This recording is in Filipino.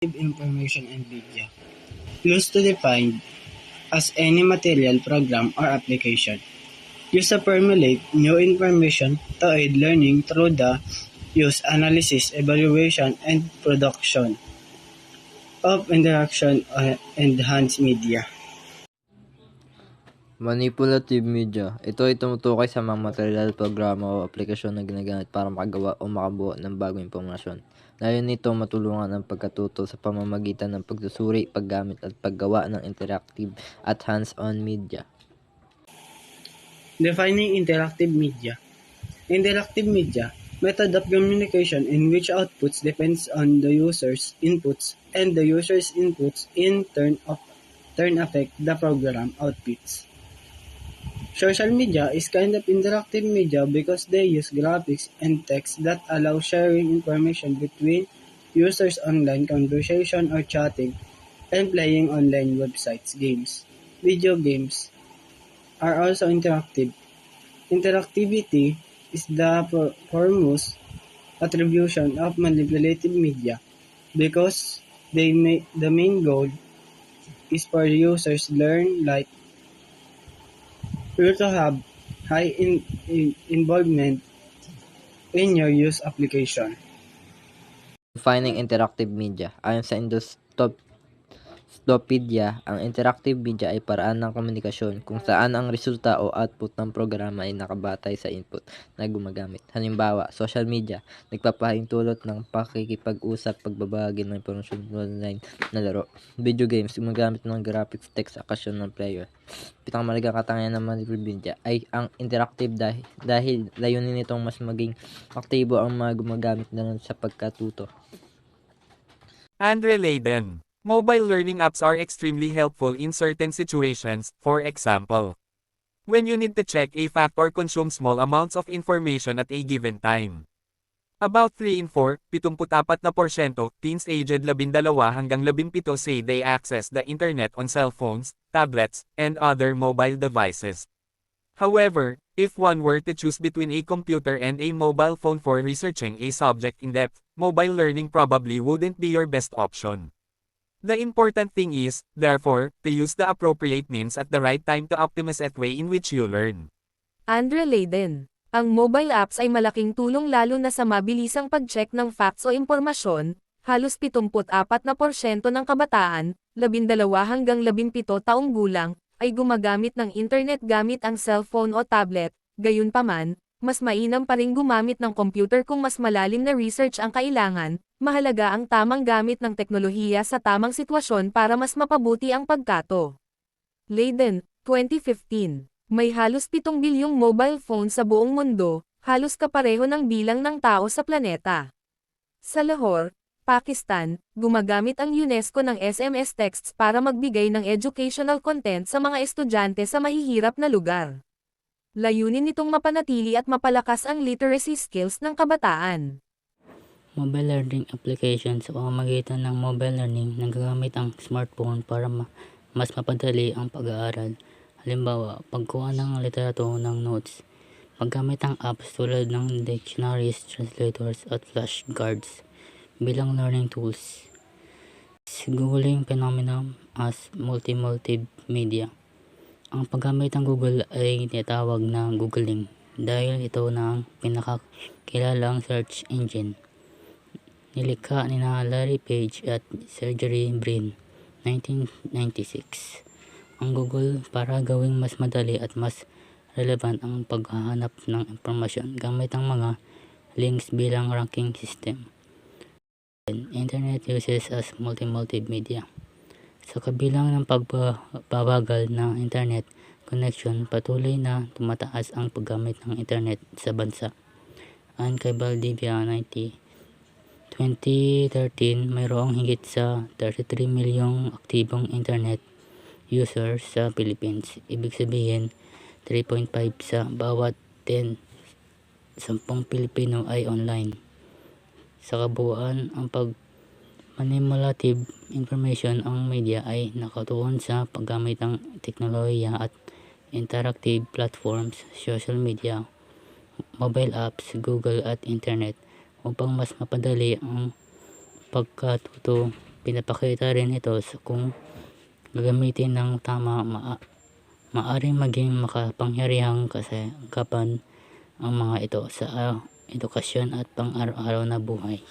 Information and media. Used to define as any material, program, or application. Used to formulate new information to aid learning through the use, analysis, evaluation, and production of interaction enhanced media. Manipulative media. Ito ay tumutukoy sa mga material, programa o aplikasyon na ginagamit para makagawa o makabuo ng bagong impormasyon. Layon nito matulungan ang pagkatuto sa pamamagitan ng pagsusuri, paggamit at paggawa ng interactive at hands-on media. Defining interactive media. Interactive media, method of communication in which outputs depends on the user's inputs and the user's inputs in turn affect the program outputs. Social media is kind of interactive media because they use graphics and text that allow sharing information between users, online conversation or chatting, and playing online websites, games. Video games are also interactive. Interactivity is the foremost attribution of manipulative media because the main goal is for users learn like you to have high involvement in your use application. Defining interactive media. Ayon sa Industopedia, ang interactive media ay paraan ng komunikasyon kung saan ang resulta o output ng programa ay nakabatay sa input na gumagamit. Halimbawa, social media, nagpapahintulot ng pakikipag-usap, pagbabahagi ng impormasyon online na laro. Video games, gumagamit ng graphics, text, akasyon ng player. Pinakamalagang katangian ng manipulative media ay ang interactive dahil layunin nitong mas maging aktibo ang mga gumagamit na sa pagkatuto. Andre Leiden. Mobile learning apps are extremely helpful in certain situations, for example, when you need to check a fact or consume small amounts of information at a given time. About 3 in 4, 74% teens aged 12 hanggang 17 say they access the internet on cell phones, tablets, and other mobile devices. However, if one were to choose between a computer and a mobile phone for researching a subject in depth, mobile learning probably wouldn't be your best option. The important thing is, therefore, to use the appropriate means at the right time to optimize the way in which you learn. Andre Leiden. Ang mobile apps ay malaking tulong lalo na sa mabilisang pag-check ng facts o impormasyon. Halos 74% ng kabataan, 12 hanggang 17 taong gulang, ay gumagamit ng internet gamit ang cellphone o tablet. Gayunpaman, mas mainam pa ring gumamit ng computer kung mas malalim na research ang kailangan. Mahalaga ang tamang gamit ng teknolohiya sa tamang sitwasyon para mas mapabuti ang pagkato. Leiden, 2015. May halos 7 bilyong mobile phone sa buong mundo, halos kapareho ng bilang ng tao sa planeta. Sa Lahore, Pakistan, gumagamit ang UNESCO ng SMS texts para magbigay ng educational content sa mga estudyante sa mahihirap na lugar. Layunin nitong mapanatili at mapalakas ang literacy skills ng kabataan. Mobile learning applications sa pamamagitan ng mobile learning nagagamit ang smartphone para mas mapadali ang pag-aaral. Halimbawa, pagkuha ng literato ng notes, paggamit ang apps tulad ng dictionaries, translators at flashcards bilang learning tools. Googling phenomenon as multimedia. Ang paggamit ng Google ay tinatawag na Googling dahil ito na ang pinakakilalang search engine. Nilikha ni Larry Page at Sergey Brin, 1996. Ang Google para gawing mas madali at mas relevant ang paghahanap ng impormasyon gamit ang mga links bilang ranking system. Internet uses as multimedia. Sa kabilang ng pagbabagal ng internet connection, patuloy na tumataas ang paggamit ng internet sa bansa. Ayon kay Valdivia, 2013, mayroong higit sa 33 milyong aktibong internet users sa Philippines. Ibig sabihin, 3.5 sa bawat 10 Pilipino ay online. Sa kabuuan, ang manipulative information ang media ay nakatuon sa paggamit ng teknolohiya at interactive platforms, social media, mobile apps, Google at internet upang mas mapadali ang pagkatuto Pinapakita rin ito kung gagamitin ng tama, maaring maging makapangyarihang kasangkapan ang mga ito sa edukasyon at pang-araw-araw na buhay.